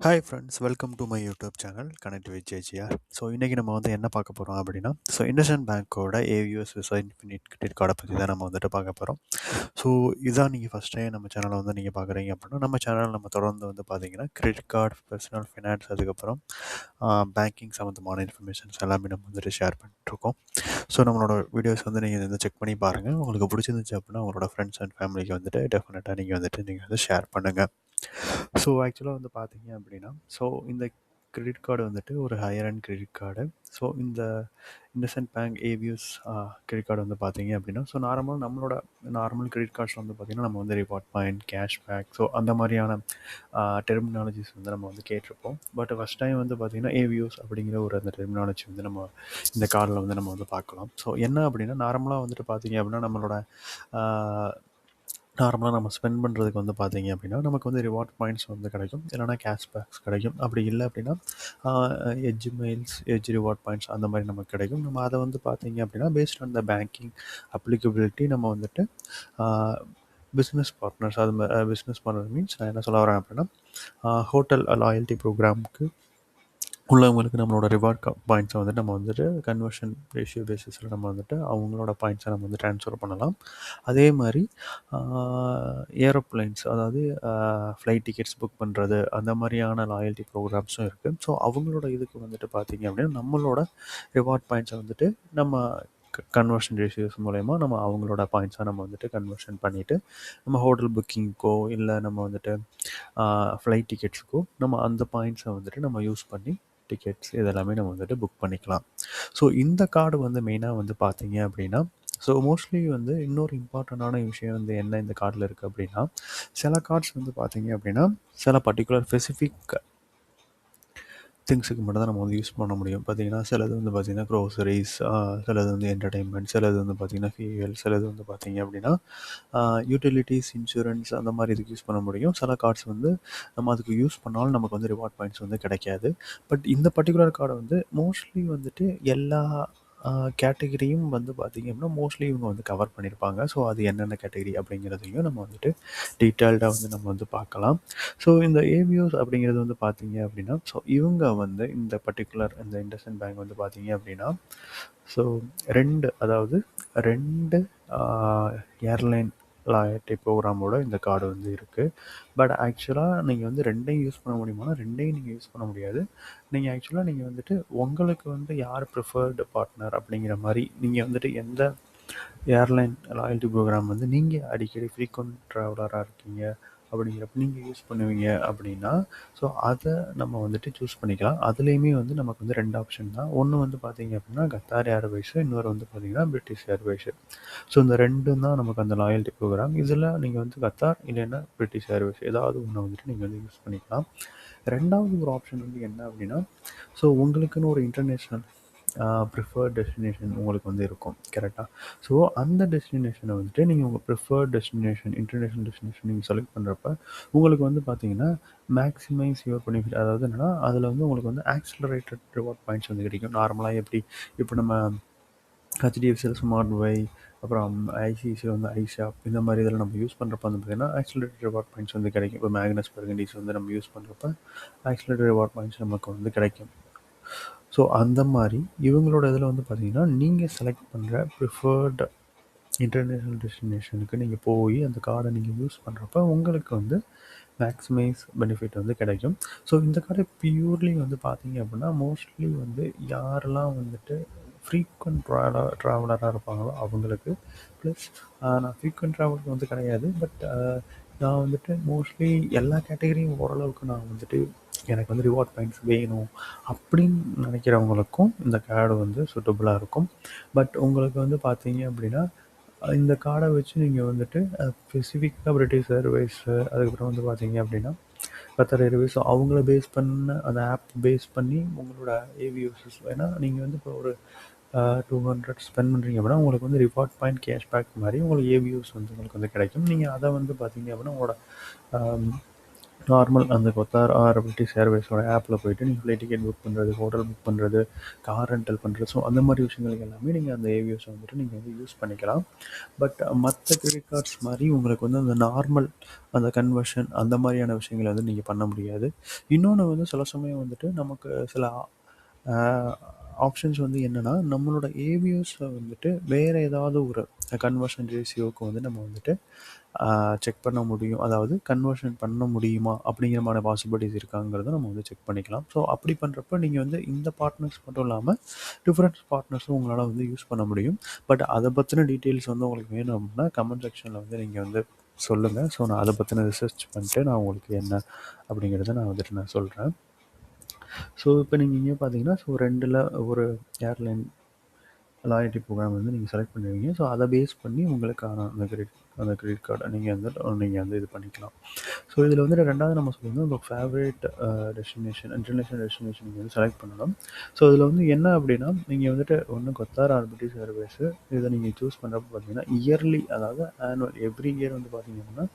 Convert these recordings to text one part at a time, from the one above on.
Hi friends, welcome to my YouTube channel connect with JGR. So இன்றைக்கி நம்ம வந்து என்ன பார்க்க போகிறோம் அப்படின்னா, இண்டஸ்இண்ட் பேங்க்கோட ஏவிஎஸ் விசா இன்ஃபினிட் கிரெடிட் கார்டை பற்றி தான் நம்ம வந்துட்டு பார்க்க போகிறோம். ஸோ இதான் நீங்கள் ஃபஸ்ட் டைம் நம்ம சேனலை வந்து நீங்கள் பார்க்குறீங்க அப்படின்னா, நம்ம சேனல் நம்ம தொடர்ந்து வந்து பார்த்தீங்கன்னா கிரெடிட் கார்டு, பர்சனல் ஃபினான்ஸ், அதுக்கப்புறம் பேங்கிங் சம்மந்தமான இன்ஃபர்மேஷன்ஸ் எல்லாமே நம்ம வந்துட்டு ஷேர் பண்ணிட்டுருக்கோம். ஸோ நம்மளோட வீடியோஸ் வந்து நீங்கள் வந்து செக் பண்ணி பாருங்கள். உங்களுக்கு பிடிச்சிருந்துச்சு அப்படின்னா உங்களோட ஃப்ரெண்ட்ஸ் அண்ட் ஃபேமிலிக்கு வந்துட்டு டெஃபினட்டாக நீங்கள் வந்து ஷேர் பண்ணுங்கள். ஸோ ஆக்சுவலாக வந்து பார்த்தீங்க அப்படின்னா, இந்த கிரெடிட் கார்டு வந்துட்டு ஒரு ஹையர் அண்ட் கிரெடிட் கார்டு. இந்த IndusInd bank AVS credit card வந்து பார்த்தீங்க அப்படின்னா, நம்மளோட நார்மல் கிரெடிட் கார்ட்ஸில் வந்து பார்த்தீங்கன்னா, நம்ம வந்து ரிவார்ட் பாயிண்ட், கேஷ்பேக், அந்த மாதிரியான டெர்மினாலஜிஸ் வந்து நம்ம வந்து கேட்டிருப்போம். பட் ஃபஸ்ட் டைம் வந்து பார்த்தீங்கன்னா, ஏவிஎஸ் அப்படிங்கிற ஒரு அந்த டெர்மினாலஜி வந்து நம்ம இந்த கார்டில் வந்து நம்ம வந்து பார்க்கலாம். ஸோ என்ன அப்படின்னா, நார்மலாக வந்துட்டு பார்த்தீங்க அப்படின்னா, நார்மலாக நம்ம ஸ்பெண்ட் பண்ணுறதுக்கு வந்து பார்த்தீங்க அப்படின்னா, நமக்கு வந்து ரிவார்ட் பாயிண்ட்ஸ் வந்து கிடைக்கும். இல்லைனா கேஷ்பேக்ஸ் கிடைக்கும். அப்படி இல்லை அப்படின்னா, edge mails, edge reward points அந்த மாதிரி நமக்கு கிடைக்கும். நம்ம அதை வந்து பார்த்தீங்க அப்படின்னா, based on the banking applicability நம்ம வந்துட்டு business partners, business partner means நான் என்ன சொல்ல வரேன் அப்படின்னா, ஹோட்டல் லாயல்ட்டி ப்ரோக்ராமுக்கு உள்ளவங்களுக்கு நம்மளோட ரிவார்ட் பாயிண்ட்ஸை வந்துட்டு நம்ம வந்துட்டு கன்வர்ஷன் ரேஷியோ பேசிஸில் நம்ம வந்துட்டு அவங்களோட பாயிண்ட்ஸை நம்ம வந்து ட்ரான்ஸ்ஃபர் பண்ணலாம். அதே மாதிரி ஏரோப்ளைன்ஸ், அதாவது ஃப்ளைட் டிக்கெட்ஸ் புக் பண்ணுறது, அந்த மாதிரியான லாயல்ட்டி ப்ரோக்ராம்ஸும் இருக்குது. ஸோ அவங்களோட இதுக்கு வந்துட்டு பார்த்திங்க அப்படின்னா, நம்மளோட ரிவார்ட் பாயிண்ட்ஸை வந்துட்டு நம்ம கன்வர்ஷன் ரேஷியோஸ் மூலயமா நம்ம அவங்களோட பாயிண்ட்ஸாக நம்ம வந்துட்டு கன்வர்ஷன் பண்ணிவிட்டு, நம்ம ஹோட்டல் புக்கிங்க்கோ இல்லை நம்ம வந்துட்டு ஃப்ளைட் டிக்கெட்ஸுக்கோ நம்ம அந்த பாயிண்ட்ஸை வந்துட்டு நம்ம யூஸ் பண்ணி டிக்கெட்ஸ் இதெல்லாமே நம்ம வந்துட்டு புக் பண்ணிக்கலாம். ஸோ இந்த கார்டு வந்து மெயினாக வந்து பார்த்தீங்க அப்படின்னா, மோஸ்ட்லி வந்து இன்னொரு இம்பார்ட்டண்ட்டான விஷயம் வந்து என்ன இந்த கார்டில் இருக்குது அப்படின்னா, சில கார்ட்ஸ் வந்து பார்த்தீங்க அப்படின்னா, சில பர்ட்டிகுலர் ஸ்பெசிஃபிக் திங்ஸுக்கு மட்டும் தான் நம்ம வந்து யூஸ் பண்ண முடியும். பார்த்தீங்கன்னா, சிலது வந்து பார்த்தீங்கன்னா க்ரோசரிஸ், சிலது வந்து என்டர்டெயின்மெண்ட், சிலது வந்து பார்த்தீங்கன்னா ஃபியூயல், சிலது வந்து பார்த்தீங்க அப்படின்னா யூட்டிலிட்டிஸ், இன்சூரன்ஸ் அந்த மாதிரி இதுக்கு யூஸ் பண்ண முடியும். சில கார்ட்ஸ் வந்து நம்ம அதுக்கு யூஸ் பண்ணாலும் நமக்கு வந்து ரிவார்ட் பாயிண்ட்ஸ் வந்து கிடைக்காது. பட் இந்த பர்ட்டிகுலர் கார்டை வந்து மோஸ்ட்லி வந்துட்டு எல்லா கேட்டகரியும் வந்து பார்த்திங்க அப்படின்னா மோஸ்ட்லி இவங்க வந்து கவர் பண்ணியிருப்பாங்க. ஸோ அது என்னென்ன கேட்டகரி அப்படிங்கிறதையும் நம்ம வந்துட்டு டீட்டெயில்டாக வந்து நம்ம வந்து பார்க்கலாம். இந்த ஏவிஓஸ் அப்படிங்கிறது வந்து பார்த்தீங்க அப்படின்னா, இவங்க வந்து இந்த பர்ட்டிகுலர் இந்த இண்டஸ்இண்ட் பேங்க் வந்து பார்த்தீங்க அப்படின்னா, ஸோ 2 ஏர்லைன் லாயல்ட்டி ப்ரோக்ராமோட இந்த கார்டு வந்து இருக்குது. பட் ஆக்சுவலாக நீங்கள் வந்து 2யும் யூஸ் பண்ண முடியுமானா, 2யும் நீங்கள் யூஸ் பண்ண முடியாது. நீங்கள் வந்துட்டு உங்களுக்கு வந்து யார் ப்ரிஃபர்டு பார்ட்னர் அப்படிங்கிற மாதிரி நீங்கள் வந்துட்டு எந்த ஏர்லைன் லாயல்ட்டி ப்ரோக்ராம் வந்து நீங்கள் அடிக்கடி ஃப்ரீக்வெண்ட் ட்ராவலராக இருக்கீங்க அப்படிங்கிறப்ப நீங்கள் யூஸ் பண்ணுவீங்க அப்படின்னா, அதை நம்ம வந்துட்டு சூஸ் பண்ணிக்கலாம். அதுலேயுமே வந்து நமக்கு வந்து 2 ஆப்ஷன் தான். ஒன்று வந்து பார்த்தீங்க அப்படின்னா கத்தார் ஏர்வேஸு, இன்னொரு வந்து பார்த்தீங்கன்னா பிரிட்டிஷ் ஏர்வேஸு. இந்த 2ம் தான் நமக்கு அந்த லாயல்ட்டி ப்ரோக்ராம். இதில் நீங்கள் வந்து கத்தார் இல்லைன்னா பிரிட்டிஷ் ஏர்வேஸ் ஏதாவது ஒன்று வந்துட்டு நீங்கள் வந்து யூஸ் பண்ணிக்கலாம். 2வது ஒரு ஆப்ஷன் வந்து என்ன அப்படின்னா, உங்களுக்குன்னு ஒரு இன்டர்நேஷ்னல் ப்ரிஃபர்ட் டெஸ்டினேஷன் உங்களுக்கு வந்து இருக்கும். கரெக்டாக? அந்த டெஸ்டினேஷனை வந்துட்டு நீங்கள் உங்கள் ப்ரிஃபர்ட் டெஸ்டினேஷன், இன்டர்நேஷ்னல் டெஸ்டினேஷன் நீங்கள் செலக்ட் பண்ணுறப்ப உங்களுக்கு வந்து பார்த்தீங்கன்னா மேக்ஸிமைஸ் யுவர் பெனிஃபிட், அதாவது என்னென்னா அதில் வந்து உங்களுக்கு வந்து ஆக்ஸலரேட்டட் ரிவார்ட் பாயிண்ட்ஸ் வந்து கிடைக்கும். நார்மலாக எப்படி இப்போ நம்ம ஹெச்டிஎஃப்சியில் ஸ்மார்ட் வை, அப்புறம் ஐசிஐசியில் வந்து ஐஷாப், இந்த மாதிரி இதில் நம்ம யூஸ் பண்ணுறப்ப வந்து பார்த்திங்கன்னா ஆக்ஸலரேட்டட் ரிவார்ட் பாயிண்ட்ஸ் வந்து கிடைக்கும். இப்போ மேக்னஸ் பர்கண்டிஸ் வந்து நம்ம யூஸ் பண்ணுறப்ப ஆக்ஸலரேட்டட் ரிவார்ட் பாயிண்ட்ஸ் நமக்கு வந்து கிடைக்கும். அந்த மாதிரி இவங்களோட இதில் வந்து பார்த்தீங்கன்னா, நீங்கள் செலக்ட் பண்ணுற ப்ரிஃபர்டு இன்டர்நேஷ்னல் டெஸ்டினேஷனுக்கு நீங்கள் போய் அந்த கார்டை நீங்கள் யூஸ் பண்ணுறப்ப உங்களுக்கு வந்து மேக்ஸிமைஸ் பெனிஃபிட் வந்து கிடைக்கும். இந்த கார்டை பியூர்லி வந்து பார்த்தீங்க அப்படின்னா, மோஸ்ட்லி வந்து யாரெல்லாம் வந்துட்டு ஃப்ரீக்வெண்ட் ட்ராவலராக இருப்பாங்களோ அவங்களுக்கு, ப்ளஸ் நான் ஃப்ரீக்வெண்ட் ட்ராவலர் வந்து கிடையாது. பட் நான் வந்துட்டு மோஸ்ட்லி எல்லா கேட்டகரியும் ஓரளவுக்கு நான் வந்துட்டு எனக்கு வந்து ரிவார்ட் பாயிண்ட்ஸ் வேணும் அப்படின்னு நினைக்கிறவங்களுக்கும் இந்த கார்டு வந்து சூட்டபுளாக இருக்கும். பட் உங்களுக்கு வந்து பார்த்தீங்க அப்படின்னா, இந்த கார்டை வச்சு நீங்கள் வந்துட்டு ஸ்பெசிஃபிக்காக பிரிட்டிஷ் ஏர்வேஸு, அதுக்கப்புறம் வந்து பார்த்தீங்க அப்படின்னா கத்தார் ஏர்வேஸ், அவங்கள பேஸ் பண்ண அந்த ஆப் பேஸ் பண்ணி உங்களோட ஏவியூஸஸ், ஏன்னா நீங்கள் வந்து இப்போ ஒரு 200 ஸ்பெண்ட் பண்ணுறீங்க அப்படின்னா உங்களுக்கு வந்து ரிவார்ட் பாயிண்ட், கேஷ்பேக் மாதிரி உங்களுக்கு ஏவியூஸ் வந்து உங்களுக்கு வந்து கிடைக்கும். நீங்கள் அதை வந்து பார்த்தீங்க அப்படின்னா உங்களோட நார்மல் அந்த கொத்தார் ஆர் பிரிட்டிஷ் ஏர்வேஸோட ஆப்பில் போயிட்டு நீங்கள் ஃப்ளைட் டிக்கெட் புக் பண்ணுறது, ஹோட்டல் புக் பண்ணுறது, கார் ரெண்டல் பண்ணுறது, ஸோ அந்த மாதிரி விஷயங்களுக்கு எல்லாமே நீங்கள் அந்த ஏவிஎஸ் வந்துட்டு நீங்கள் வந்து யூஸ் பண்ணிக்கலாம். பட் மற்ற கிரெடிட் கார்ட்ஸ் மாதிரி உங்களுக்கு வந்து அந்த நார்மல் அந்த கன்வர்ஷன் அந்த மாதிரியான விஷயங்களை வந்து நீங்கள் பண்ண முடியாது. இன்னொன்று வந்து சில சமயம் வந்துட்டு நமக்கு சில ஆப்ஷன்ஸ் வந்து என்னென்னா, நம்மளோட ஏவிஎஸை வந்துட்டு வேறு ஏதாவது ஒரு கன்வர்ஷன் ரேஷியோவுக்கு வந்து நம்ம வந்துட்டு செக் பண்ண முடியும். அதாவது கன்வர்ஷன் பண்ண முடியுமா அப்படிங்கிற மாதிரி பாசிபிலிட்டிஸ் இருக்காங்கிறத நம்ம வந்து செக் பண்ணிக்கலாம். ஸோ அப்படி பண்ணுறப்ப நீங்கள் வந்து இந்த பார்ட்னர்ஸ் மட்டும் இல்லாமல் டிஃப்ரெண்ட் பார்ட்னர்ஸும் உங்களால் வந்து யூஸ் பண்ண முடியும். பட் அதை பற்றின டீட்டெயில்ஸ் வந்து உங்களுக்கு வேணும் அப்படின்னா கமெண்ட் செக்ஷனில் வந்து நீங்கள் வந்து சொல்லுங்கள். ஸோ நான் அதை பற்றின ரிசர்ச் பண்ணிட்டு நான் உங்களுக்கு என்ன அப்படிங்கிறத நான் வந்துட்டு நான் சொல்கிறேன். ஸோ இப்போ நீங்கள் இங்கே பார்த்தீங்கன்னா, ஸோ 2ல் ஒரு ஏர்லைன் லாயல்ட்டி ப்ரோக்ராம் வந்து நீங்கள் செலக்ட் பண்ணுவீங்க. ஸோ அதை பேஸ் பண்ணி உங்களுக்கான அந்த கிரெடிட் கார்டை நீங்கள் வந்து இது பண்ணிக்கலாம். ஸோ இதில் வந்துட்டு 2வது நம்ம சொல்லியிருந்தோம், உங்கள் ஃபேவரேட் இன்டர்நேஷ்னல் டெஸ்டினேஷன் நீங்கள் வந்து செலக்ட் பண்ணணும். ஸோ இதில் வந்து என்ன அப்படின்னா, நீங்கள் வந்துட்டு ஒன்று கொத்தார் ஆர் பிரிட்டிஷ் ஏர்வேஸு இதை நீங்கள் சூஸ் பண்ணுறப்ப பார்த்தீங்கன்னா இயர்லி, அதாவது ஆனுவல் எவ்ரி இயர் வந்து பார்த்தீங்க அப்படின்னா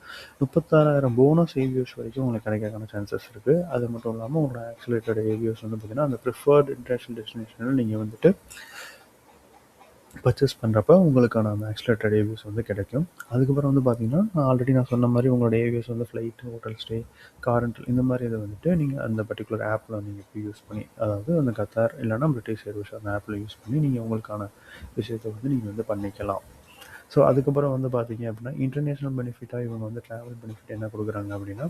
36,000 போனஸ் ஏவிஎஸ் வரைக்கும் உங்களுக்கு கிடைக்கிறதுக்கான சான்சஸ் இருக்குது. அது மட்டும் இல்லாமல் உங்களோட ஆக்சிலேட்டட் ஏவிஎஸ் வந்து பார்த்தீங்கன்னா அந்த ப்ரிஃபர்டு இன்டர்நேஷ்னல் டெஸ்டினேஷனில் நீங்கள் வந்துட்டு பர்ச்சேஸ் பண்ணுறப்ப உங்களுக்கான அந்த ஆக்சிலேட்டட் ஏவிஎஸ் வந்து கிடைக்கும். அதுக்கப்புறம் வந்து பார்த்தீங்கன்னா, ஆல்ரெடி நான் சொன்ன மாதிரி உங்களோட ஏவிஎஸ் வந்து flight, hotel stay, car rental இந்த மாதிரி இதை வந்துட்டு நீங்கள் அந்த பர்டிகுலர் ஆப்பில் நீங்கள் போய் யூஸ் பண்ணி, அதாவது அந்த கத்தார் இல்லைனா பிரிட்டிஷ் ஏர்வேஸ் அந்த ஆப்பில் யூஸ் பண்ணி நீங்கள் உங்களுக்கான விஷயத்தை வந்து நீங்கள் வந்து பண்ணிக்கலாம். ஸோ அதுக்கப்புறம் வந்து பார்த்தீங்க அப்படின்னா இன்டர்நேஷ்னல் பெனிஃபிட்டாக இவங்க வந்து ட்ராவல் பெனிஃபிட் என்ன கொடுக்குறாங்க அப்படின்னா,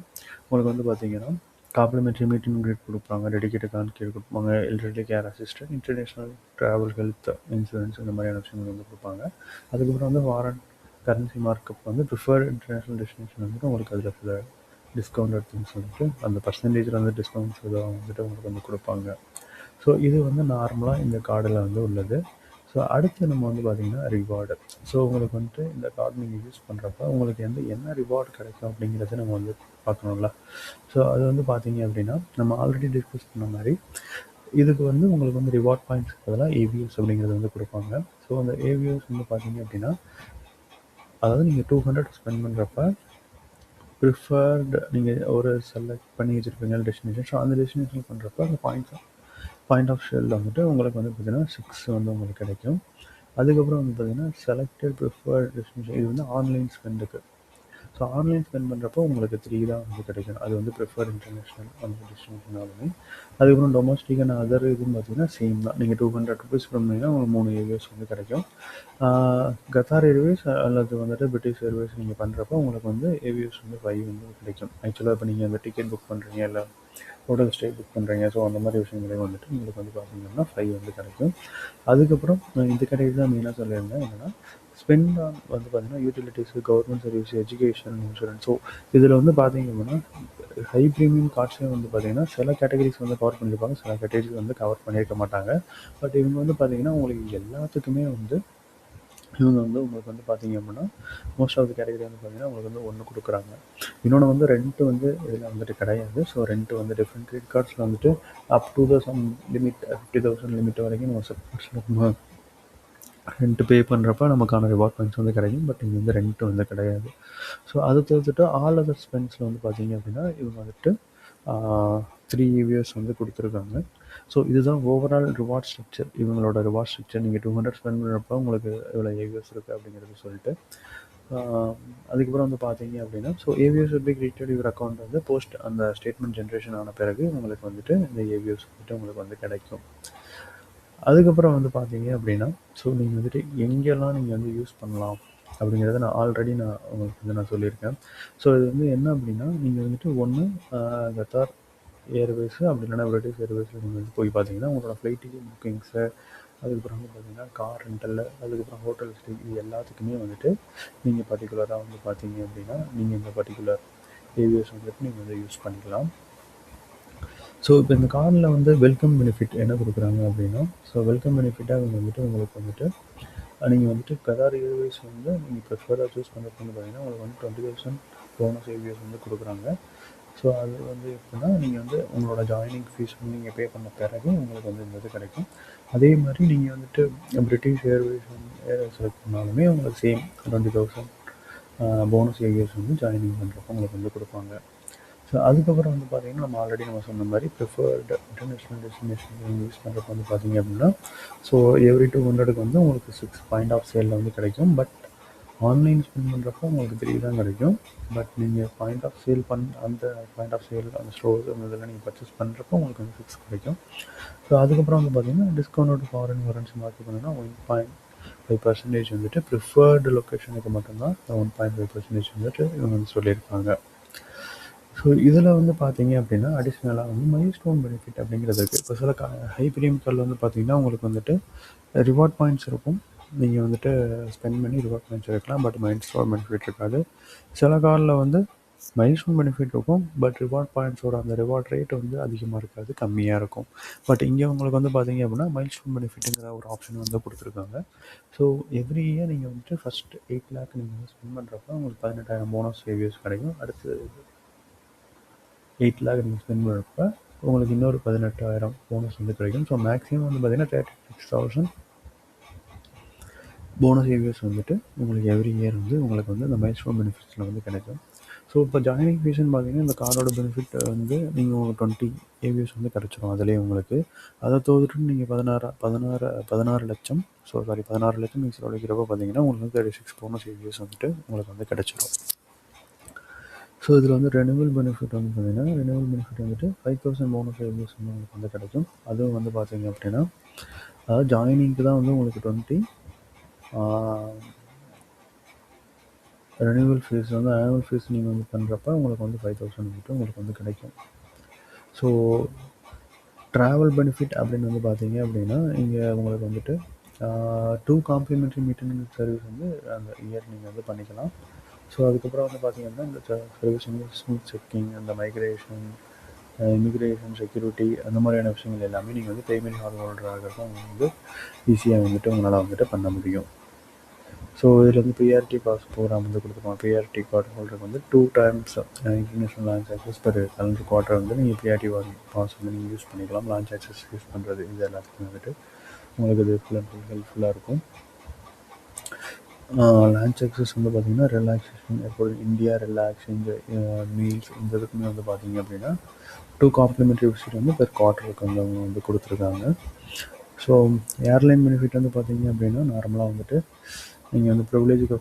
உங்களுக்கு வந்து பார்த்தீங்கன்னா காம்ப்ளிமெண்ட்ரி மீட் அண்ட் கிரீட் கொடுப்பாங்க, டெடிகேட்டட் கான்கேட் கொடுப்பாங்க, elderly care assistant, international travel health insurance இந்த மாதிரியான விஷயங்கள் வந்து கொடுப்பாங்க. அதுக்கப்புறம் வந்து ஃபாரின் கரன்சி மார்க்கப் வந்து ப்ரிஃபர்டு இன்டர்நேஷ்னல் டெஸ்டினேஷன் வந்துட்டு உங்களுக்கு அதில் சில டிஸ்கவுண்டட் திங்ஸ் வந்துட்டு அந்த பர்சன்டேஜில் வந்து டிஸ்கவுண்ட்ஸ் இதாக வந்துட்டு உங்களுக்கு வந்து கொடுப்பாங்க. ஸோ இது வந்து நார்மலாக இந்த கார்டில் வந்து உள்ளது. ஸோ அடுத்து நம்ம வந்து பார்த்திங்கன்னா ரிவார்டு. ஸோ உங்களுக்கு வந்துட்டு இந்த கார்டு நீங்கள் யூஸ் பண்ணுறப்ப உங்களுக்கு என்ன ரிவார்டு கிடைக்கும் அப்படிங்கிறத நம்ம வந்து பார்க்கணும்ல. ஸோ அது வந்து பார்த்தீங்க அப்படின்னா, நம்ம ஆல்ரெடி டிஸ்கஸ் பண்ண மாதிரி இதுக்கு வந்து உங்களுக்கு வந்து ரிவார்ட் பாயிண்ட்ஸ் பதிலாக ஏவிஎஸ் அப்படிங்கிறது வந்து கொடுப்பாங்க. ஸோ அந்த ஏவிஎஸ் வந்து பார்த்தீங்க அப்படின்னா, அதாவது நீங்கள் 200 ஸ்பெண்ட் பண்ணுறப்ப ப்ரிஃபர்டு நீங்கள் ஒரு செலக்ட் பண்ணி வச்சுருப்பீங்க டெஸ்டினேஷன். ஸோ அந்த டெஸ்டினேஷன் பண்ணுறப்ப அந்த பாயிண்ட் ஆஃப் ஷேரில் வந்துட்டு உங்களுக்கு வந்து பார்த்தீங்கன்னா 6 வந்து உங்களுக்கு கிடைக்கும். அதுக்கப்புறம் வந்து பார்த்தீங்கன்னா செலக்டட் ப்ரிஃபர்டு டெஸ்டினேஷன் இது வந்து ஆன்லைன் ஸ்பெண்டுக்கு. ஸோ ஆன்லைன் ஸ்பெண்ட் பண்ணுறப்போ உங்களுக்கு 3 தான் வந்து கிடைக்கும். அது வந்து ப்ரிஃபர்ட் இன்டர்நேஷ்னல் அந்த டெஸ்டினேஷனாலுமே. அதுக்கப்புறம் டொமஸ்டிக் அண்ட் அதர் இதுன்னு பார்த்தீங்கன்னா சேம் தான். நீங்கள் 200 ருபீஸ் பண்ணீங்கன்னா உங்களுக்கு 3 ஏர்வேஸ் வந்து கிடைக்கும். கத்தார் ஏர்வேஸ் அல்லது வந்துட்டு பிரிட்டிஷ் ஏர்வேஸ் நீங்கள் பண்ணுறப்போ உங்களுக்கு வந்து ஏவிஎஸ் வந்து 5 வந்து கிடைக்கும். ஆக்சுவலாக இப்போ நீங்கள் அந்த டிக்கெட் புக் பண்ணுறீங்க, இல்லை ஹோட்டல் ஸ்டே புக் பண்ணுறீங்க, ஸோ அந்த மாதிரி விஷயங்களே வந்துட்டு உங்களுக்கு வந்து பார்த்தீங்கன்னா 5 வந்து கிடைக்கும். அதுக்கப்புறம் இந்த கடையில் தான் மெயினாக சொல்லியிருந்தேன் என்னென்னா, ஸ்பெண்ட் ஆன் வந்து பார்த்தீங்கன்னா utilities, government service, education, insurance. So இதில் வந்து பார்த்தீங்க அப்படின்னா ஹை ப்ரீமியம் கார்ட்ஸே வந்து பார்த்தீங்கன்னா சில கேட்டகரிஸ் வந்து கவர் பண்ணியிருப்பாங்க, சில கேட்டகரிஸ் வந்து கவர் பண்ணியிருக்க மாட்டாங்க. பட் இவங்க வந்து பார்த்தீங்கன்னா உங்களுக்கு எல்லாத்துக்குமே வந்து இவங்க வந்து உங்களுக்கு வந்து பார்த்தீங்க அப்படின்னா மோஸ்ட் ஆஃப் த கேட்டகரி வந்து பார்த்தீங்கன்னா உங்களுக்கு வந்து ஒன்று கொடுக்குறாங்க. இன்னொன்று வந்து ரெண்ட்டு வந்து இதில் வந்துட்டு கிடையாது. ஸோ ரெண்ட்டு வந்து டிஃப்ரெண்ட் கிரெடிட் கார்ட்ஸில் வந்துட்டு up to some limit 50,000 limit வரைக்கும் நம்ம ரெண்ட்டு பே பண்ணுறப்ப நமக்கான ரிவார்ட் பாயிண்ட்ஸ் வந்து கிடைக்கும். பட் இங்கே வந்து ரெண்ட்டு வந்து கிடையாது. ஸோ அதை தவிர்த்துட்டு ஆல் அதர் ஸ்பெண்ட்ஸில் வந்து பார்த்தீங்க அப்படின்னா இவங்க வந்துட்டு 3 ஏவிஎஸ் வந்து கொடுத்துருக்காங்க. ஸோ இதுதான் ஓவரால் ரிவார்ட் ஸ்ட்ரக்சர். இவங்களோட ரிவார்ட் ஸ்ட்ரக்சர் நீங்கள் 200 ஸ்பெண்ட் பண்ணுறப்ப உங்களுக்கு இவ்வளோ ஏவிஎஸ் இருக்குது அப்படிங்கிறது சொல்லிட்டு அதுக்கப்புறம் வந்து பார்த்தீங்க அப்படின்னா, so AVS will be created your account வந்து போஸ்ட் அந்த ஸ்டேட்மெண்ட் ஜென்ரேஷன் ஆன பிறகு உங்களுக்கு வந்துட்டு இந்த ஏவிஎஸ் வந்துட்டு உங்களுக்கு வந்து கிடைக்கும். அதுக்கப்புறம் வந்து பார்த்தீங்க அப்படின்னா, ஸோ நீங்கள் வந்துட்டு எங்கெல்லாம் நீங்கள் வந்து யூஸ் பண்ணலாம் அப்படிங்கிறத நான் ஆல்ரெடி உங்களுக்கு வந்து நான் சொல்லியிருக்கேன். ஸோ இது வந்து என்ன அப்படின்னா, நீங்கள் வந்துட்டு ஒன்று கத்தார் ஏர்வேஸு அப்படி இல்லைனா பிரிட்டிஷ் ஏர்வேஸில் நீங்கள் வந்து போய் பார்த்தீங்கன்னா உங்களோட ஃப்ளைட் டிக்கெட் புக்கிங்ஸு, அதுக்கப்புறம் வந்து பார்த்தீங்கன்னா கார் ரெண்டல், அதுக்கப்புறம் ஹோட்டல் ஸ்டே, இது எல்லாத்துக்குமே வந்துட்டு நீங்கள் பர்டிகுலராக வந்து பார்த்தீங்க அப்படின்னா நீங்கள் இந்த பர்டிகுலர் ஏவிஎஸ் வந்துட்டு நீங்கள் வந்து யூஸ் பண்ணிக்கலாம். ஸோ இப்போ இந்த கார்டில் வந்து வெல்கம் பெனிஃபிட் என்ன கொடுக்குறாங்க அப்படின்னா, ஸோ வெல்கம் பெனிஃபிட்டாக அவங்க வந்துட்டு உங்களுக்கு வந்துட்டு நீங்கள் வந்துட்டு கத்தார் ஏர்வேஸ் வந்து நீங்கள் ப்ரிஃபராக சூஸ் பண்ணுறப்ப வந்து பார்த்தீங்கன்னா உங்களுக்கு வந்து 20,000 போனஸ் ஏவிஎஸ் வந்து கொடுக்குறாங்க. ஸோ அது வந்து எப்படின்னா நீங்கள் வந்து உங்களோட ஜாயினிங் ஃபீஸ் வந்து நீங்கள் பே பண்ண பிறகு உங்களுக்கு வந்து இந்த இது கிடைக்கும். அதே மாதிரி நீங்கள் வந்துட்டு பிரிட்டிஷ் ஏர்வேஸ் செலக்ட் பண்ணாலுமே உங்களுக்கு சேம் 20,000 போனஸ் ஏவிஎஸ் வந்து ஜாயினிங் பண்ணுறப்போ உங்களுக்கு வந்து கொடுப்பாங்க. ஸோ அதுக்கப்புறம் வந்து பார்த்தீங்கன்னா, நம்ம ஆல்ரெடி நம்ம சொன்ன மாரி ப்ரிஃபர்டு இன்டர்நேஷனல் டெஸ்டினேஷன் நீங்க யூஸ் பண்ணுறப்ப வந்து பார்த்தீங்க அப்படின்னா, ஸோ எவ்ரி 200க்கு வந்து உங்களுக்கு 6 பாயிண்ட் ஆஃப் சேல்ல வந்து கிடைக்கும். பட் ஆன்லைன் ஸ்பெண்ட் பண்ணுறப்போ உங்களுக்கு 3 தான் கிடைக்கும். பட் நீங்கள் பாயிண்ட் ஆஃப் சேல் அந்த பாயிண்ட் ஆஃப் சேல் அந்த ஸ்டோர்ஸ் அந்த இதெல்லாம் நீங்கள் பர்ச்சேஸ் பண்ணுறப்போ உங்களுக்கு வந்து 6 கிடைக்கும். ஸோ அதுக்கப்புறம் வந்து பார்த்தீங்கன்னா, டிஸ்கவுண்டட் ஃபாரின் கரன்சி மார்க் பண்ணீங்கன்னா 1.5% வந்துட்டு ப்ரிஃபர்டு லொக்கேஷனுக்கு மட்டும்தான் 1.5% வந்துட்டு இவங்க வந்து சொல்லியிருக்காங்க. ஸோ இதில் வந்து பார்த்தீங்க அப்படின்னா, அடிஷ்னலாக வந்து மைல்ஸ்டோன் பெனிஃபிட் அப்படிங்கிறது இருக்குது. இப்போ சில ஹை பிரீமியம் கார்டில் வந்து பார்த்தீங்கன்னா, உங்களுக்கு வந்துட்டு ரிவார்ட் பாயிண்ட்ஸ் இருக்கும். நீங்கள் வந்துட்டு ஸ்பெண்ட் பண்ணி ரிவார்ட் பாயிண்ட்ஸ் எடுக்கலாம். பட் மைல்ஸ்டோன் பெனிஃபிட் இருக்காது. சில கார்டில் வந்து மைல்ஸ்டோன் பெனிஃபிட் இருக்கும். பட் ரிவார்ட் பாயிண்ட்ஸோட அந்த ரிவார்ட் ரேட் வந்து அதிகமாக இருக்காது, கம்மியாக இருக்கும். பட் இங்கே உங்களுக்கு வந்து பார்த்தீங்க அப்படின்னா, மைல்ஸ்டோன் பெனிஃபிட்டுங்கிற ஒரு ஆப்ஷன் வந்து கொடுத்துருக்காங்க. ஸோ எவ்ரி இயர் நீங்கள் வந்துட்டு ஃபஸ்ட்டு 8 லேக் நீங்கள் வந்து ஸ்பெண்ட் பண்ணுறப்ப உங்களுக்கு 18,000 போனஸ் சேவியர்ஸ் கிடைக்கும். அடுத்து 8 லேக் நீங்கள் ஸ்பெண்ட் பண்ணுறப்ப உங்களுக்கு இன்னொரு 18,000 போனஸ் வந்து கிடைக்கும். ஸோ மேக்ஸிமம் வந்து பார்த்தீங்கன்னா 36,000 போனஸ் ஏவியர்ஸ் வந்துட்டு உங்களுக்கு எவ்ரி இயர் வந்து உங்களுக்கு வந்து இந்த மைல்ஸ்டோன் பெனிஃபிட்ஸில் வந்து கிடைக்கும். ஸோ இப்போ ஜாயினிங் ஃபீஸ்ன்னு பார்த்தீங்கன்னா, இந்த கார்டோட பெனிஃபிட் வந்து நீங்கள் 20 ஏவிஎஸ் வந்து கிடச்சிரும் அதிலே உங்களுக்கு. அதை தவிர்த்து நீங்கள் 16 லட்சம் 16 லட்சம் நீங்கள் செலவழிக்கிறப்ப பார்த்தீங்கன்னா உங்களுக்கு வந்து 36 போனஸ் ஏவிஎஸ் வந்துட்டு உங்களுக்கு வந்து கிடச்சிரும். ஸோ இதில் வந்து ரெனிவல் பெனிஃபிட் வந்து பார்த்தீங்கன்னா, ரெனிவல் பெனிஃபிட் வந்துட்டு 5,000 போனஸ் ஏவிஎஸ் வந்து உங்களுக்கு வந்து கிடைக்கும். அதுவும் வந்து பார்த்தீங்க அப்படின்னா, அதாவது ஜாயினிங்க்கு தான் வந்து உங்களுக்கு 20, ரெனிவல் ஃபீஸ் வந்து ஆனுவல் ஃபீஸ் நீங்கள் வந்து பண்ணுறப்ப உங்களுக்கு வந்து 5,000 வந்துட்டு உங்களுக்கு வந்து கிடைக்கும். ஸோ ட்ராவல் பெனிஃபிட் அப்படின்னு வந்து பார்த்தீங்க அப்படின்னா, இங்கே உங்களுக்கு வந்துட்டு 2 காம்ப்ளிமெண்ட்ரி மீட்டிங் சர்வீஸ் வந்து அந்த இயர் நீங்கள் வந்து பண்ணிக்கலாம். ஸோ அதுக்கப்புறம் வந்து பார்த்தீங்கன்னா, இந்த சர்வீஸ் வந்து ஸ்மூத் செக்கிங், அந்த மைக்ரேஷன், இமிக்ரேஷன், செக்யூரிட்டி அந்த மாதிரியான விஷயங்கள் எல்லாமே நீங்கள் வந்து பேமெண்ட் கார்டு ஹோல்டர் ஆகிறப்ப வந்து ஈஸியாக வந்துட்டு உங்களால் வந்துட்டு பண்ண முடியும். ஸோ இதில் வந்து பிஆர்டி பாஸ் ப்ரோக்ராம் வந்து கொடுத்துருப்பாங்க. பிஆர்டி கார்டு ஹோல்டருக்கு வந்து 2 times international launch access per calendar quarter வந்து நீங்கள் பிஆர்டி பாஸ் வந்து நீங்கள் யூஸ் பண்ணிக்கலாம். லான்ச் ஆக்சஸ் யூஸ் பண்ணுறது இது எல்லாத்துக்கும் வந்துட்டு உங்களுக்கு இது ஃபுல் அண்ட் ஃபுல் ஹெல்ப்ஃபுல்லாக இருக்கும். லான்ச் ஆக்சஸ் வந்து பார்த்திங்கன்னா ரிலாக்ஸேஷன் எப்போது இந்தியா ரிலாக்ஸ் இந்த மீல்ஸ் இந்த இதுக்குமே வந்து பார்த்திங்க அப்படின்னா 2 காம்ப்ளிமெண்ட்ரி விசிட் வந்து பெர் குவார்ட்டருக்கு வந்து அவங்க வந்து கொடுத்துருக்காங்க. ஸோ ஏர்லைன் பெனிஃபிட் வந்து பார்த்திங்க அப்படின்னா நார்மலாக வந்துட்டு நீங்கள் வந்து ப்ரிவிலேஜுக்கு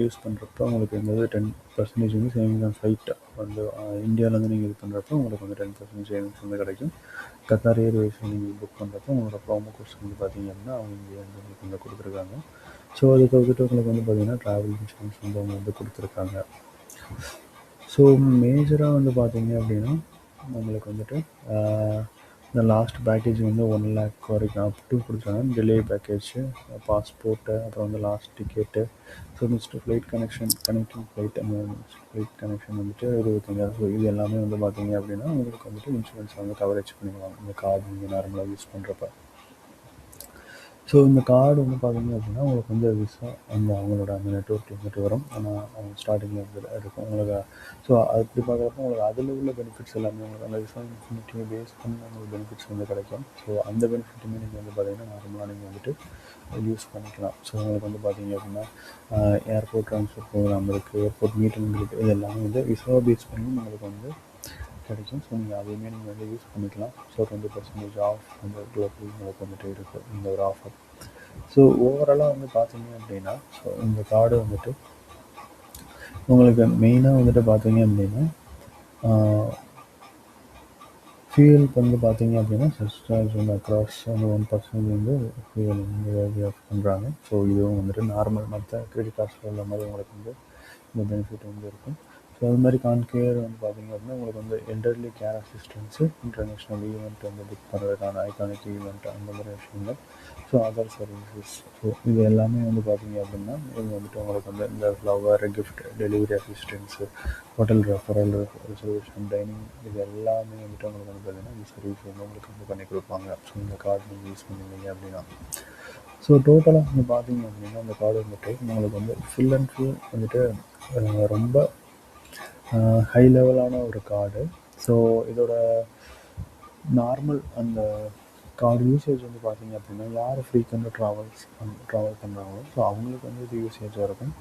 யூஸ் பண்ணுறப்ப உங்களுக்கு வந்து 10% வந்து சேவிங்ஸ் ஆன் ஃப்ளைட் வந்து இந்தியாவிலேருந்து நீங்கள் இது பண்ணுறப்ப உங்களுக்கு வந்து 10% சேவிங்ஸ் வந்து கிடைக்கும். கத்தார் ஏர்வேஸில் நீங்கள் புக் பண்ணுறப்போ உங்களோட ப்ரோமோ கோர்ஸ் வந்து பார்த்தீங்க அப்படின்னா அவங்க இங்கே வந்து உங்களுக்கு வந்து கொடுத்துருக்காங்க. ஸோ அதை தவிர்த்துட்டு உங்களுக்கு வந்து பார்த்திங்கன்னா ட்ராவல் இன்சூரன்ஸ் வந்து அவங்க வந்து கொடுத்துருக்காங்க. ஸோ மேஜராக வந்து பார்த்தீங்க அப்படின்னா நம்மளுக்கு வந்துட்டு இந்த லாஸ்ட் பேக்கேஜ் வந்து 1 லேக் வரைக்கும் அப் டு கொடுத்துருக்காங்க. டிலே பேக்கேஜ், பாஸ்போர்ட்டு, அப்புறம் வந்து last ticket, so next flight connecting flight flight connection வந்துட்டு 25,000. ஸோ இது எல்லாமே வந்து பார்த்தீங்க அப்படின்னா உங்களுக்கு வந்துட்டு இன்சூரன்ஸ் வந்து கவரேஜ் பண்ணிக்கலாம் இந்த கார்டு நீங்கள் நார்மலாக யூஸ் பண்ணுறப்ப. ஸோ இந்த கார்டு வந்து பார்த்தீங்க அப்படின்னா உங்களுக்கு வந்து விசா அந்த அவங்களோட அந்த நெட்ஒர்க் வந்துட்டு வரும். ஆனால் அவங்க ஸ்டார்டிங்கில் வந்து இருக்கும் உங்களுக்கு. ஸோ அப்படி பார்க்குறப்ப உங்களுக்கு அதில் உள்ள பெனிஃபிட்ஸ் எல்லாமே உங்களுக்கு அந்த விசா இன்ஃபினிட்டியை பேஸ் பண்ணி உங்களுக்கு பெனிஃபிட்ஸ் வந்து கிடைக்கும். ஸோ அந்த பெனிஃபிட்டுமே நீங்கள் வந்து பார்த்தீங்கன்னா நார்மலாக நீங்கள் வந்துட்டு யூஸ் பண்ணிக்கலாம். ஸோ உங்களுக்கு வந்து பார்த்தீங்க அப்படின்னா ஏர்போர்ட் ட்ரான்ஸ்ஃபர் ப்ரோக்ராம் இருக்குது, ஏர்போர்ட் மீட்டிங் இருக்குது, இது எல்லாமே வந்து விசா பேஸ் பண்ணி உங்களுக்கு வந்து கிடைக்கும். ஸோ நீங்கள் அதையுமே நீங்கள் வந்து யூஸ் பண்ணிக்கலாம். ஸோ 20% ஆஃப் வந்து குளோபல் உங்களுக்கு வந்துட்டு இருக்குது இந்த ஒரு ஆஃபர். ஸோ ஓவராலாக வந்து பார்த்தீங்க அப்படின்னா ஸோ இந்த கார்டு வந்துட்டு உங்களுக்கு மெயினாக வந்துட்டு பார்த்தீங்க அப்படின்னா ஃபியூலுக்கு வந்து பார்த்தீங்க அப்படின்னா சர்ச்சார்ஜ் வந்து அக்ராஸ் வந்து 1% வந்து ஃபியூல் வந்து பண்ணுறாங்க. ஸோ இதுவும் வந்துட்டு நார்மல் மற்ற கிரெடிட் கார்ட்ஸில் உள்ள மாதிரி உங்களுக்கு வந்து இந்த பெனிஃபிட் வந்து இருக்கும். ஸோ அது மாதிரி கான்கேர் வந்து பார்த்திங்க அப்படின்னா உங்களுக்கு வந்து elderly care assistance, international event வந்து புக் பண்ணுறதுக்கான ஐகானிக் ஈவெண்ட் அந்த மாதிரி விஷயங்கள், ஸோ அதர் சர்வீசஸ், ஸோ இது எல்லாமே வந்து பார்த்திங்க அப்படின்னா இது வந்துட்டு உங்களுக்கு வந்து இந்த flower gift delivery assistance, hotel referral, reservation, dining, இது எல்லாமே வந்துட்டு உங்களுக்கு வந்து பார்த்திங்கன்னா இந்த சர்வீஸ் வந்து உங்களுக்கு வந்து பண்ணி கொடுப்பாங்க. ஸோ இந்த கார்டு நீங்கள் யூஸ் பண்ணுவீங்க அப்படின்னா. ஸோ டோட்டலாக வந்து பார்த்தீங்க அப்படின்னா அந்த கார்டு வந்துட்டு உங்களுக்கு வந்து ஃபுல் அண்ட் ஃபுல் வந்துட்டு ரொம்ப ஹை லெவலான ஒரு கார்டு. ஸோ இதோட நார்மல் அந்த கார்டு யூசேஜ் வந்து பார்த்தீங்க அப்படின்னா யார் ஃப்ரீக்வெண்ட்டாக ட்ராவல் பண்ணுறாங்களோ ஸோ அவங்களுக்கு வந்து இது யூசேஜாக இருக்கும்.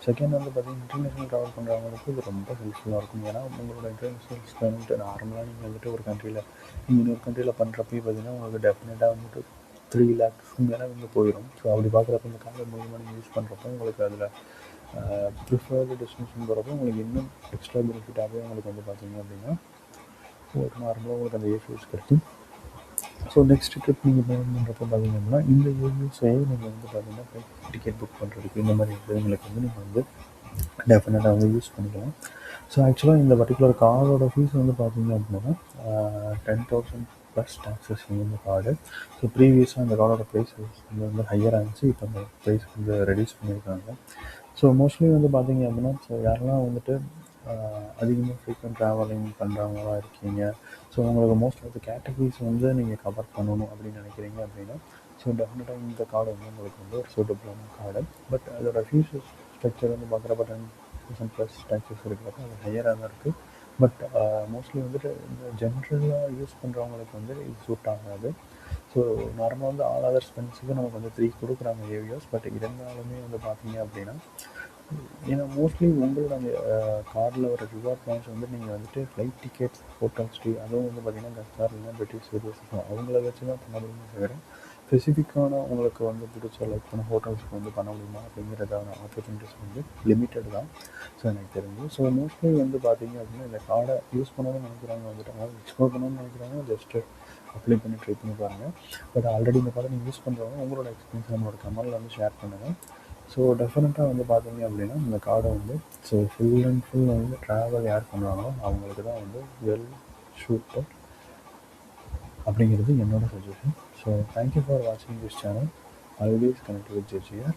செகண்ட் வந்து பார்த்தீங்கன்னா, இன்டர்நேஷனல் ட்ராவல் பண்ணுறவங்களுக்கு இது ரொம்ப ஹெல்ப்ஃபுல்லாக இருக்கும். ஏன்னா, உங்களோட இன்டர்நேஷனல் ஸ்பெண்ட் நார்மலா நீங்க வந்துட்டு ஒரு கண்ட்ரில இன்னொரு கண்ட்ரில பண்ணுறப்பயே பார்த்தீங்கன்னா, உங்களுக்கு டெஃபினட்டா வந்துட்டு 3 லேக்ஸ்க்கு மேல வந்து போயிரும். ஸோ அப்படி பார்க்குறப்ப இந்த கார்டு மூலியமா நீங்க யூஸ் பண்ணுறப்போ உங்களுக்கு அதில ப்ரிஃபர்டு டெஸ்டினேஷன் போகிறப்போ உங்களுக்கு இன்னும் எக்ஸ்ட்ரா பெனிஃபிட்டாகவே உங்களுக்கு வந்து பார்த்தீங்க அப்படின்னா, ஒரு நார்மலா உங்களுக்கு அந்த ஏர்ஃபேர்ஸ் கிடைக்கும். ஸோ நெக்ஸ்ட் ட்ரிப் நீங்கள் பிளான் பண்ணுறப்ப பார்த்தீங்க அப்படின்னா, இந்த ஏர்வேஸே நீங்கள் வந்து பார்த்தீங்கன்னா, ஃப்ளைட் டிக்கெட் புக் பண்ணுறதுக்கு இந்த மாதிரி விஷயங்களுக்கு வந்து நீங்கள் வந்து டெஃபினட்டாக வந்து யூஸ் பண்ணிக்கலாம். ஸோ ஆக்சுவலாக இந்த பர்டிகுலர் கார்டோட ஃபீஸ் வந்து பார்த்தீங்க அப்படின்னா 10,000 ப்ளஸ் டாக்ஸஸ் வந்து இந்த கார்டு. ஸோ ப்ரீவியஸாக அந்த கார்டோட ப்ரைஸ் வந்து ஹையராக இருந்துச்சு. இப்போ அந்த ப்ரைஸ் வந்து ரெடியூஸ் பண்ணியிருக்காங்க. ஸோ மோஸ்ட்லி வந்து பார்த்தீங்க அப்படின்னா, ஸோ யாரெல்லாம் வந்துட்டு அதிகமாக ஃப்ரீக்வெண்ட் ட்ராவலிங் பண்ணுறவங்களா இருக்கீங்க, ஸோ உங்களுக்கு மோஸ்ட் ஆஃப் த கேட்டகரிஸ் வந்து நீங்கள் கவர் பண்ணணும் அப்படின்னு நினைக்கிறீங்க அப்படின்னா, ஸோ டெஃபினட்டாக இந்த கார்டு வந்து உங்களுக்கு வந்து ஒரு சூட்டபுளான கார்டு. பட் அதோட ஃபீஸ் ஸ்ட்ரக்சர் வந்து பார்க்குறப்ப 10,000 ப்ளஸ் டேக்ஸஸ் இருக்கிறப்ப அது ஹையராக தான் இருக்குது. பட் மோஸ்ட்லி வந்துட்டு இந்த ஜென்ரலாக யூஸ் பண்ணுறவங்களுக்கு வந்து இது சூட் ஆகாது. ஸோ நார்மலாக வந்து ஆல் அதர் ஸ்பென்ஸுக்கு நமக்கு வந்து 3 கொடுக்குறாங்க ஏவிஎஸ். பட் இருந்தாலுமே வந்து பார்த்தீங்க அப்படின்னா, ஏன்னா மோஸ்ட்லி உங்களோட அந்த கார்டில் வர ரிவார்ட் பாயிண்ட்ஸ் வந்து நீங்கள் வந்துட்டு ஃப்ளைட் டிக்கெட்ஸ், ஹோட்டல் ஸ்டே அதுவும் வந்து பார்த்தீங்கன்னா கத்தார் இல்லைன்னா பிரிட்டிஷ் ஏர்வேஸ் அவங்கள வச்சு தான் பண்ண முடியுமே தவிர, ஸ்பெசிஃபிக்கான உங்களுக்கு வந்து பிடிச்ச லைக் பண்ண ஹோட்டல்ஸ்க்கு வந்து பண்ண முடியுமா அப்படிங்கிறதான ஆப்பர்ச்சுனிட்டிஸ் வந்து லிமிட்டட் தான். ஸோ எனக்கு தெரிஞ்சு. ஸோ மோஸ்ட்லி வந்து பார்த்தீங்க அப்படின்னா இந்த கார்டை யூஸ் பண்ணணும்னு நினைக்கிறவங்க வந்துட்டு, அதாவது எக்ஸ்ப்ளோர் பண்ணணும்னு நினைக்கிறவங்க ஜஸ்ட்டு அப்ளை பண்ணி ட்ரை பண்ணி பாருங்கள். பட் ஆல்ரெடி இந்த கார்டை நீங்கள் யூஸ் பண்ணுறவங்க உங்களோட எக்ஸ்பீரியன்ஸ் நம்மளோட கமெண்டில் வந்து ஷேர் பண்ணுங்கள். ஸோ டெஃபினட்டாக வந்து பார்த்தீங்க அப்படின்னா இந்த கார்டை வந்து ஸோ ஃபுல் அண்ட் ஃபுல் வந்து ட்ராவல் யார் பண்ணுறாங்களோ அவங்களுக்கு தான் வந்து வெல் ஷூட்டட் அப்படிங்கிறது என்னோட சஜஷன். ஸோ தேங்க்யூ ஃபார் வாட்சிங் this channel. Always connect with ஜெஜிஆர்.